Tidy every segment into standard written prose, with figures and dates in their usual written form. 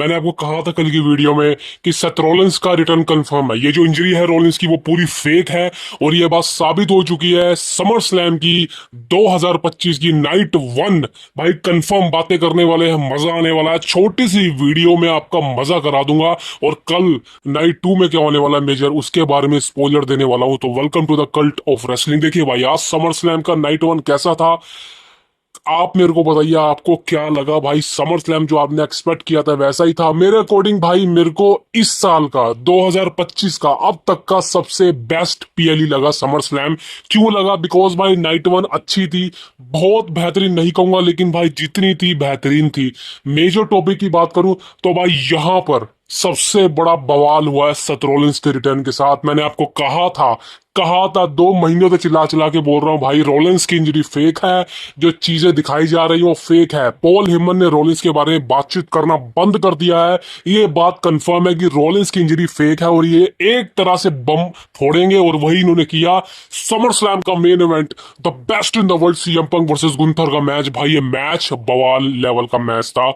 मैंने आपको कहा था कल की वीडियो में कि सेथ रॉलिंस का रिटर्न कंफर्म है। ये जो इंजरी है रॉलिंस की वो पूरी फेक है और ये बात साबित हो चुकी है समर स्लैम की 2025 की नाइट वन। भाई कंफर्म बातें करने वाले हैं, मजा आने वाला है। छोटी सी वीडियो में आपका मजा करा दूंगा और कल नाइट टू में क्या होने वाला है मेजर, उसके बारे में स्पॉइलर देने वाला हूं। तो welcome to the cult of wrestling. देखिए भाई, आज समर स्लैम का नाइट वन कैसा था आप मेरे को बताइए, आपको क्या लगा भाई? समर स्लैम जो आपने एक्सपेक्ट किया था वैसा ही था? मेरे अकॉर्डिंग भाई मेरे को इस साल का 2025 का अब तक का सबसे बेस्ट पीएलई लगा समर स्लैम। क्यों लगा? बिकॉज भाई नाइट वन अच्छी थी, बहुत बेहतरीन नहीं कहूंगा लेकिन भाई जितनी थी बेहतरीन थी। मेजर टॉपिक की बात करूं तो भाई यहां पर सबसे बड़ा बवाल हुआ है सेथ रॉलिंस के रिटर्न के साथ। मैंने आपको कहा था 2 महीनों से चिल्ला चिल्ला के बोल रहा हूं भाई, रॉलिंस की इंजरी फेक है। जो चीजें दिखाई जा रही वो फेक है। पॉल हेमन ने रॉलिंस के बारे में बातचीत करना बंद कर दिया है। ये बात कंफर्म है कि रॉलिंस की इंजरी फेक है और ये एक तरह से बम फोड़ेंगे और वही इन्होंने किया। समर स्लैम का main event, the best in the world CM Punk versus Gunther का मैच। भाई ये मैच बवाल लेवल का मैच था।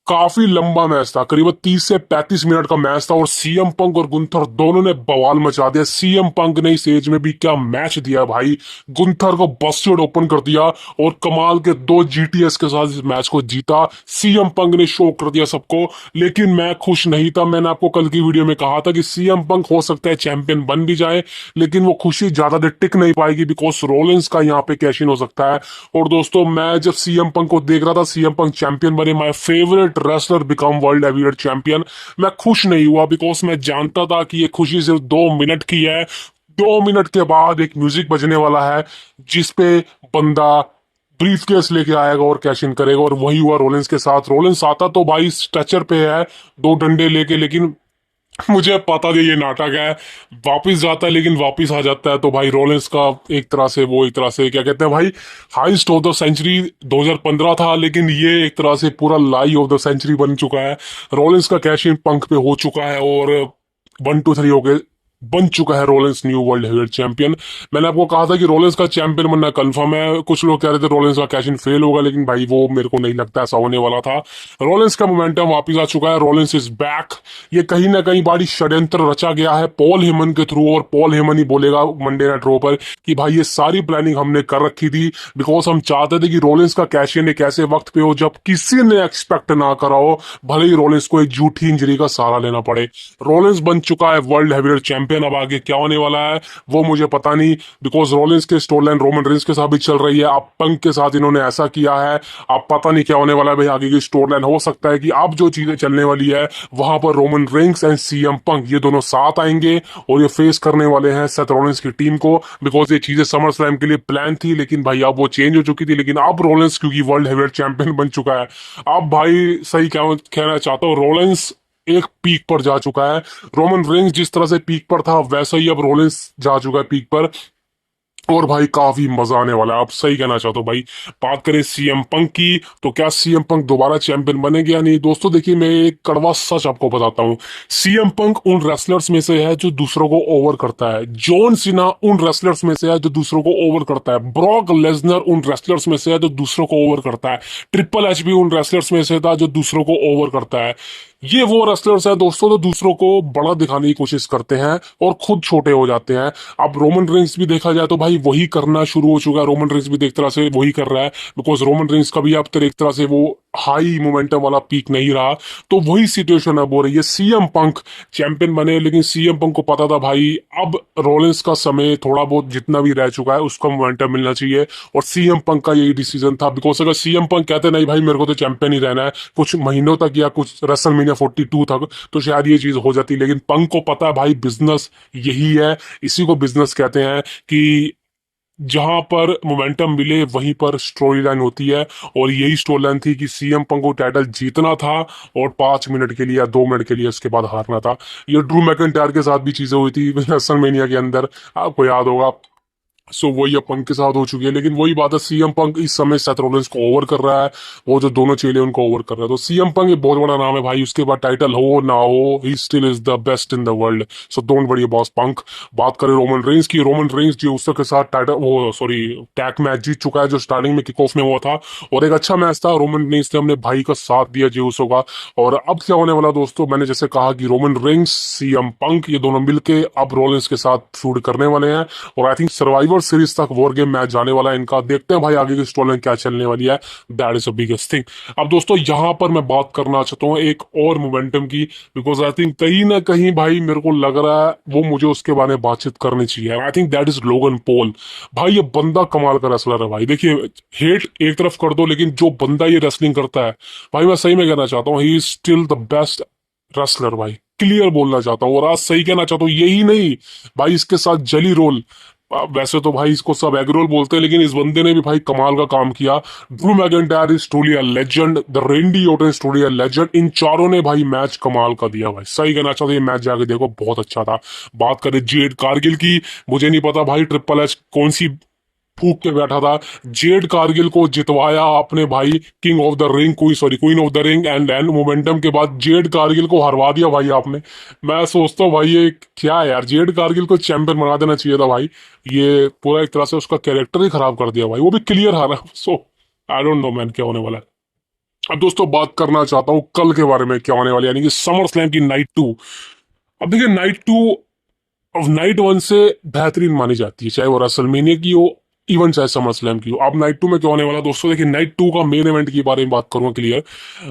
काफी लंबा मैच था, करीबन 30 से 35 मिनट का मैच था और सीएम पंक और गुंथर दोनों ने बवाल मचा दिया। सीएम पंक ने इस एज में भी क्या मैच दिया भाई, गुंथर को बस्टेड ओपन कर दिया और कमाल के 2 जीटीएस के साथ इस मैच को जीता। सीएम पंक ने शो कर दिया सबको, लेकिन मैं खुश नहीं था। मैंने आपको कल की वीडियो में कहा था कि सीएम पंक हो सकता है चैंपियन बन भी जाए, लेकिन वो खुशी ज्यादा देर टिक नहीं पाएगी बिकॉज रोलेंस का यहाँ पे कैश इन हो सकता है। और दोस्तों मैं जब सीएम पंक को देख रहा था, सीएम पंक चैंपियन बने, my favourite wrestler become world heavyweight champion, मैं खुश नहीं हुआ बिकॉज मैं जानता था कि ये खुशी सिर्फ 2 मिनट की है। 2 मिनट के बाद एक म्यूजिक बजने वाला है जिसपे बंदा ब्रीफ केस लेके आएगा और कैश इन करेगा, और वही हुआ रोलेंस के साथ। रोलेंस आता तो भाई स्ट्रेचर पे है 2 डंडे लेके, लेकिन मुझे पता नहीं ये नाटक है। वापिस जाता है लेकिन वापिस आ जाता है। तो भाई रोलेंस का एक तरह से वो, एक तरह से क्या कहते हैं भाई, हाईएस्ट ऑफ द सेंचुरी 2015 था, लेकिन ये एक तरह से पूरा लाई ऑफ द सेंचुरी बन चुका है। रोलेंस का कैश इन पंख पे हो चुका है और 1 2 3 हो गए, बन चुका है रोलेंस न्यू वर्ल्ड हेवीवेट चैंपियन। मैंने आपको कहा था कि रोलेंस का चैंपियन बनना कंफर्म है। कुछ लोग कह रहे थे रोलेंस का कैश इन फेल होगा, लेकिन भाई वो मेरे को नहीं लगता ऐसा होने वाला था। रोलेंस का मोमेंटम वापस आ चुका है, रोलेंस इज बैक। ये कहीं ना कहीं बड़ी षड्यंत्र रचा गया है पॉल हेमन के थ्रू, और पॉल हेमन ही बोलेगा मंडे नाइट रो पर कि भाई ये सारी प्लानिंग हमने कर रखी थी बिकॉज हम चाहते थे कि रोलेंस का कैश इन एक ऐसे वक्त पे हो जब किसी ने एक्सपेक्ट ना करा हो, भले ही रोलेंस को एक झूठी इंजरी का सहारा लेना पड़े। रोलेंस बन चुका है वर्ल्ड हेवीवेट चैंपियन। अब आगे क्या होने वाला है वो मुझे पता नहीं, बिकॉज रोलेंस के स्टोरी लाइन रोमन रेंस के साथ भी चल रही है। अब पंक के साथ इन्होंने ऐसा किया है, अब पता नहीं क्या होने वाला है भाई आगे की स्टोरी लाइन। हो सकता है कि अब जो चीजें चलने वाली है वहां पर Roman Reigns and CM Punk ये दोनों साथ आएंगे और ये फेस करने वाले हैं सेथ रोलेंस की टीम को, बिकॉज ये चीजें समर स्लैम के लिए प्लान थी, लेकिन भाई अब वो चेंज हो चुकी थी। लेकिन अब रोलेंस क्योंकि वर्ल्ड हेवीवेट चैंपियन बन चुका है, अब भाई सही क्या कहना चाहता हूँ, रोलेंस एक पीक पर जा चुका है। रोमन रेंस जिस तरह से पीक पर था वैसा ही अब रोलेंस जा चुका है पीक पर, और भाई काफी मजा आने वाला है। आप सही कहना चाहते हो भाई। बात करें सीएम पंक की, तो क्या सीएम पंक दोबारा चैंपियन बनेगा या नहीं? दोस्तों देखिए, मैं एक कड़वा सच आपको बताता हूँ। सीएम पंक उन रेसलर्स में से है जो दूसरों को ओवर करता है। जॉन सीना उन रेसलर्स में से है जो दूसरों को ओवर करता है। ब्रॉक लेसनर उन रेसलर्स में से है जो दूसरों को ओवर करता है। ट्रिपल एच भी उन रेसलर्स में से था जो दूसरों को ओवर करता है। ये वो रेसलर्स हैं दोस्तों जो दूसरों को बड़ा दिखाने की कोशिश करते हैं और खुद छोटे हो जाते हैं। अब रोमन रेंस भी देखा जाए तो भाई वही करना शुरू हो चुका है। रोमन रेंस भी एक तरह से वही कर रहा है, बिकॉज रोमन रेंस का भी अब तक एक तरह से वो हाई मोमेंटम वाला पीक नहीं रहा, तो वही सिचुएशन अब हो रही है। सीएम पंक चैंपियन बने, लेकिन सीएम पंक को पता था भाई अब रोलेंस का समय थोड़ा बहुत जितना भी रह चुका है उसका मोमेंटम मिलना चाहिए, और सीएम पंक का यही डिसीजन था। बिकॉज अगर सीएम पंक कहते नहीं भाई मेरे को तो चैंपियन ही रहना है कुछ महीनों तक या कुछ रेसलमेनिया 42 तक, तो शायद ये चीज हो जाती। लेकिन पंक को पता है भाई बिजनेस यही है, इसी को बिजनेस कहते हैं कि जहां पर मोमेंटम मिले वहीं पर स्टोरी लाइन होती है। और यही स्टोरी लाइन थी कि सीएम पंक को टाइटल जीतना था और 5 मिनट के लिए या 2 मिनट के लिए उसके बाद हारना था। ये ड्रू मैकिंटायर के साथ भी चीजें हुई थी रेसलमेनिया के अंदर, आपको याद होगा। सो वही अब पंक के साथ हो चुकी है, लेकिन वही बात है, सीएम पंक इस समय सेथ रॉलिंस को ओवर कर रहा है, वो जो दोनों चेले उनको ओवर कर रहा है। तो सीएम पंक एक बहुत बड़ा नाम है भाई, उसके बाद टाइटल हो ना हो, he still is the best in the world. So don't worry about Punk. बात करें रोमन रेंस की, रोमन रेंस जो उसके साथ टाइटल वो सॉरी टैग मैच जीत चुका है, जो स्टार्टिंग में किक ऑफ में हुआ था, और एक अच्छा मैच था। रोमन रेंस ने अपने भाई का साथ दिया जी उसो का। और अब क्या होने वाला दोस्तों, मैंने जैसे कहा कि रोमन रेंस, सीएम पंक, ये दोनों मिलके अब रॉलिंस के साथ फूड करने वाले हैं, और आई थिंक सर्वाइवर सीरीज तक वॉर गेम मैच जाने वाला है इनका। देखते हैं भाई आगे की स्टोरी क्या चलने वाली है। That is the biggest thing. अब दोस्तों यहाँ पर मैं बात करना चाहता हूँ एक और मोमेंटम की, बिकॉज आई थिंक कहीं ना कहीं भाई मेरे को लग रहा है वो मुझे उसके बारे में बातचीत करनी चाहिए। I think that is Logan Paul. भाई ये बंदा कमाल का रेसलर है भाई। देखिए, हेट एक तरफ कर दो, लेकिन जो बंदा ये रेसलिंग करता है भाई, मैं सही में कहना चाहता हूँ, he is still the best wrestler भाई। क्लियर बोलना चाहता हूँ, और आज सही कहना चाहता हूँ, यही नहीं भाई, इसके साथ जली रोल, वैसे तो भाई इसको सब एग रोल बोलते हैं, लेकिन इस बंदे ने भी भाई कमाल का काम किया। Drew McIntyre is truly a legend, the Randy Orton is truly a legend. इन चारों ने भाई मैच कमाल का दिया भाई। सही कहना चाहता हूँ, ये मैच जाके देखो, बहुत अच्छा था। बात करें जेड कारगिल की, मुझे नहीं पता भाई ट्रिपल एच कौन सी फूक के बैठा था, जेड कारगिल को जितवाया अपने भाई king of the ring, queen of the ring and momentum के बाद जेड कारगिल को हरवा दिया भाई आपने। मैं सोचता हूँ भाई ये क्या है यार, जेड कारगिल को चैंपियन बना देना चाहिए था भाई। ये पूरा एक तरह से उसका कैरेक्टर ही खराब कर दिया भाई, वो भी क्लियर हारा। सो आई डोंट नो मैन क्या होने वाला है। अब दोस्तों बात करना चाहता हूँ कल के बारे में, क्या होने वाली है, यानी कि समर स्लैम की नाइट 2। अब देखिए नाइट 2 अब नाइट 1 से बेहतरीन मानी जाती है, चाहे वो रेसलमेनिया की हो, इवन चाहे समर स्लैम की हो। अब नाइट 2 में क्या होने वाला दोस्तों, देखिए नाइट 2 का मेन इवेंट के बारे में बात करूंगा क्लियर।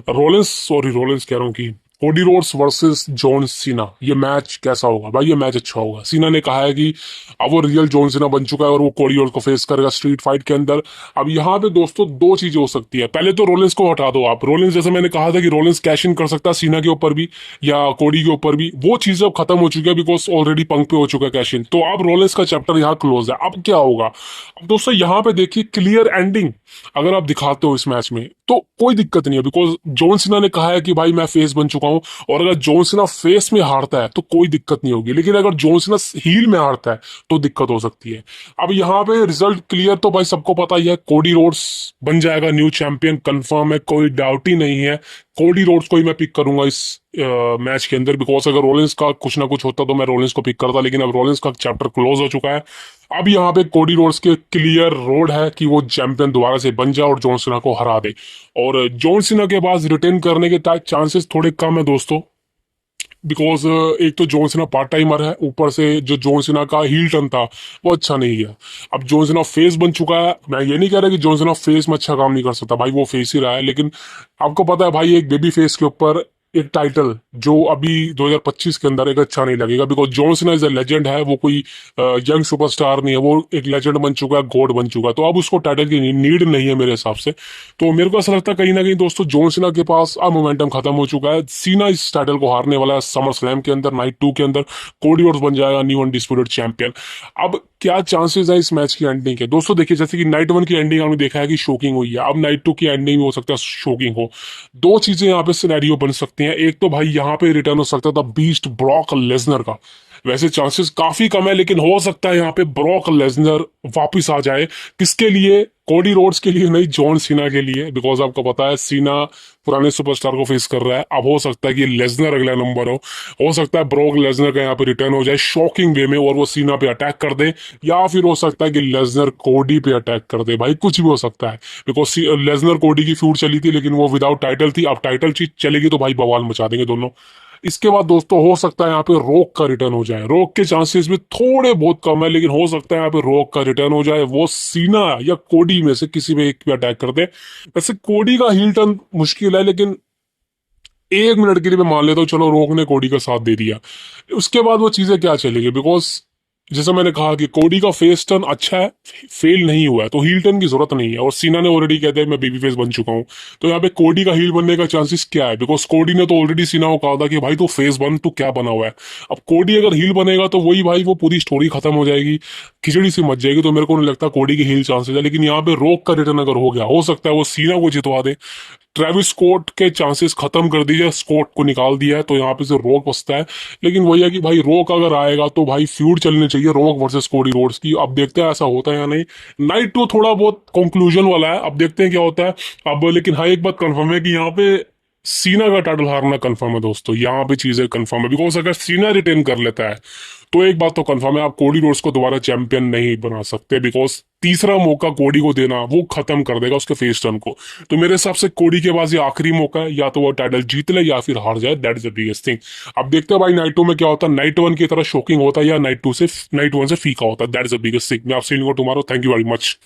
रोलेंस कह रहा हूँ कि Cody Rhodes versus John Cena, ये मैच कैसा होगा भाई, ये मैच अच्छा होगा। सीना ने कहा है कि अब वो रियल जॉन सीना बन चुका है और वो कोडी रोड्स को फेस करेगा स्ट्रीट फाइट के अंदर। अब यहाँ पे दोस्तों दो चीजें हो सकती है। पहले तो रोलेंस को हटा दो आप, रोलेंस जैसे मैंने कहा था कि रोलेंस कैश इन कर सकता है सीना के ऊपर भी या कोडी के ऊपर भी, वो चीजें अब खत्म हो चुकी है, बिकॉज ऑलरेडी पंक पे हो चुका है कैश इन। तो अब रोलेंस का चैप्टर यहाँ क्लोज है। अब क्या होगा, अब दोस्तों यहाँ पे देखिए क्लियर एंडिंग अगर आप दिखाते हो इस मैच में तो कोई दिक्कत नहीं है, बिकॉज जॉन सीना ने कहा है कि भाई मैं फेस बन चुका हूं, और अगर जॉन सीना फेस में हारता है तो कोई दिक्कत नहीं होगी, लेकिन अगर जॉन सीना हील में हारता है तो दिक्कत हो सकती है। अब यहाँ पे रिजल्ट क्लियर तो भाई सबको पता ही है, कोडी रोड्स बन जाएगा न्यू चैंपियन, कंफर्म है, कोई डाउट ही नहीं है। कोडी रोड्स को ही मैं पिक करूंगा इस मैच के अंदर, बिकॉज अगर रोलेंस का कुछ ना कुछ होता तो मैं रोलेंस को पिक करता, लेकिन अब रोलेंस का चैप्टर क्लोज हो चुका है। अब यहाँ पे कोडी रोड्स के क्लियर रोड है कि वो चैंपियन दोबारा से बन जाए और जॉन सीना को हरा दे, और जॉन सीना के पास रिटेन करने के चांसेस थोड़े कम है दोस्तों, बिकॉज एक तो जॉन सीना पार्ट टाइमर है, ऊपर से जो जॉन सीना का हील टर्न था वो अच्छा नहीं गया। अब जॉन सीना फेस बन चुका है, मैं ये नहीं कह रहा कि जॉन सीना फेस में अच्छा काम नहीं कर सकता भाई, वो फेस ही रहा है, लेकिन आपको पता है भाई एक बेबी फेस के ऊपर एक टाइटल जो अभी 2025 के अंदर एक अच्छा नहीं लगेगा, because John Cena is a legend है, वो कोई यंग सुपरस्टार नहीं है, वो एक लेजेंड बन चुका है, गॉड बन चुका है, तो अब उसको टाइटल की नीड नहीं है मेरे हिसाब से। तो मेरे को ऐसा लगता है कहीं ना कहीं दोस्तों जॉन सीना के पास अब मोमेंटम खत्म हो चुका है। सीना इस टाइटल को हारने वाला है समर स्लैम के अंदर, नाइट 2 के अंदर। कोडी रोड्स बन जाएगा न्यू अनडिस्प्यूटेड चैंपियन। अब क्या चांसेस है इस मैच की एंडिंग के दोस्तों, देखिए जैसे कि नाइट 1 की एंडिंग हमने देखा है कि शॉकिंग हुई है, अब नाइट 2 की एंडिंग भी हो सकता है शॉकिंग हो। दो चीजें यहाँ पे सिनेरियो बन सकती हैं, एक तो भाई यहाँ पे रिटर्न हो सकता था बीस्ट ब्रॉक लेसनर का, वैसे चांसेस काफी कम है, लेकिन हो सकता है यहाँ पे ब्रॉक लेसनर वापिस आ जाए। किसके लिए, कोडी रोड्स के लिए नहीं, जॉन सीना के लिए, बिकॉज आपको पता है सीना पुराने सुपरस्टार को फेस कर रहा है। अब हो सकता है कि लेसनर अगला नंबर हो सकता है ब्रॉक लेसनर का यहाँ पे रिटर्न हो जाए शॉकिंग वे में और वो सीना पे अटैक कर दे, या फिर हो सकता है कि लेसनर कोडी पे अटैक कर दे, भाई कुछ भी हो सकता है, बिकॉज लेसनर कोडी की फ्यूड चली थी लेकिन वो विदाउट टाइटल थी, अब टाइटल चीज चलेगी तो भाई बवाल मचा देंगे दोनों। इसके बाद दोस्तों हो सकता है यहाँ पे रॉक का रिटर्न हो जाए, रॉक के चांसेस भी थोड़े बहुत कम है, लेकिन हो सकता है यहाँ पे रॉक का रिटर्न हो जाए, वो सीना या कोडी में से किसी में एक पे अटैक कर दे। वैसे कोडी का हील टर्न मुश्किल है, लेकिन 1 मिनट के लिए मैं मान लेता हूँ चलो रॉक ने कोडी का साथ दे दिया, उसके बाद वो चीजें क्या चलेगी, बिकॉज जैसे मैंने कहा कि कोडी का फेस टर्न अच्छा है, फेल नहीं हुआ है, तो हील टर्न की जरूरत नहीं है, और सीना ने ऑलरेडी कहते हैं मैं बेबी फेस बन चुका हूं, तो यहाँ पे कोडी का हील बनने का चांसेस क्या है, बिकॉज कोडी ने तो ऑलरेडी सीना को कहा था कि भाई तू फेस बन, तू क्या बना हुआ है। अब कोडी अगर हील बनेगा तो वही भाई वो पूरी स्टोरी खत्म हो जाएगी, खिचड़ी सी मच जाएगी, तो मेरे को नहीं लगता कोडी की हील चांसेस है। लेकिन यहाँ पे रॉक का रिटर्न अगर हो गया, हो सकता है वो सीना को जितवा दे, ट्रेविस स्कॉट के चांसेस खत्म कर दिए, स्कॉट को निकाल दिया है, तो यहाँ पे से रॉक बचता है। लेकिन वही है कि भाई रॉक अगर आएगा तो भाई फ्यूड चलनी चाहिए रॉक वर्सेस कोडी रोड्स की। अब देखते हैं ऐसा होता है या नहीं। नाइट टू थोड़ा बहुत कंक्लूजन वाला है, अब देखते हैं क्या होता है। अब लेकिन हाँ एक बात कंफर्म है कि यहाँ पे सीना का टाइटल हारना कंफर्म है दोस्तों, यहाँ पे चीजें कंफर्म है, बिकॉज अगर सीना रिटेन कर लेता है तो एक बात तो कंफर्म है, आप कोडी रोड्स को दोबारा चैंपियन नहीं बना सकते, बिकॉज तीसरा मौका कोडी को देना वो खत्म कर देगा उसके फेस टर्न को। तो मेरे हिसाब से कोडी के पास ये आखिरी मौका है, या तो वो टाइटल जीत ले या फिर हार जाए, that is the biggest thing. अब देखते हैं भाई नाइट टू में क्या होता है, नाइट वन की तरह शॉकिंग होता है या नाइट वन से फीका होता है, that is the biggest thing. मैं आपसे tomorrow, thank you very much.